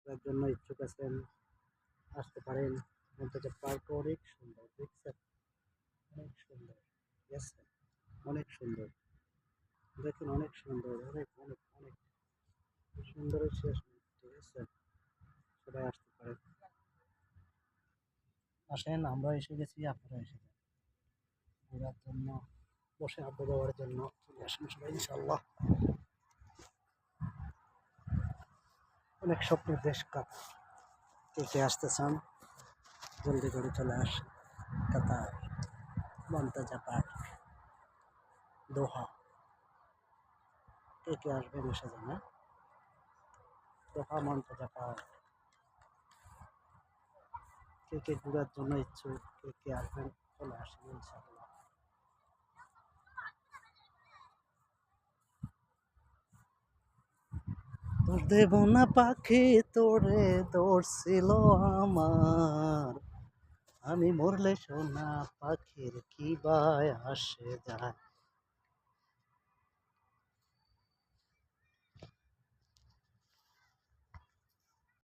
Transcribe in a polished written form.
ঘোরার জন্য ইচ্ছুক আছেন আসতে পারেন। মন্তাজা পার্ক অনেক সুন্দর, দেখছেন? অনেক সুন্দর। ইয়েস স্যার, অনেক সুন্দর। দেখুন অনেক সুন্দর, অনেক অনেক অনেক সুন্দরের শেষ নেই। ঠিক আছে? সবাই আসতে পারেন। আসেন, আমরা এসে গেছি, আপনারা এসে যান। ঘোরার জন্য, বসে আড্ডা দেওয়ার জন্য চলে আসেন সবাই ইনশাআল্লাহ। অনেক স্বপ্নের দেশ কাতার। কে কে আসতে চান জলদি করে চলে আসেন। কাতার, মন্তাজা পার্ক, দোহা। কে কে আসবেন এসে যান, হ্যাঁ? দোহা, মন্তাজা পার্ক। কে কে ঘোরার জন্য ইচ্ছুক, কে কে আসবেন চলে আসেন ইনশাআল্লাহ। তোর দেব না পাখি তোরে ধরছিল আমার, আমি মরলে সোনা পাখির কি বায় আসে যায়।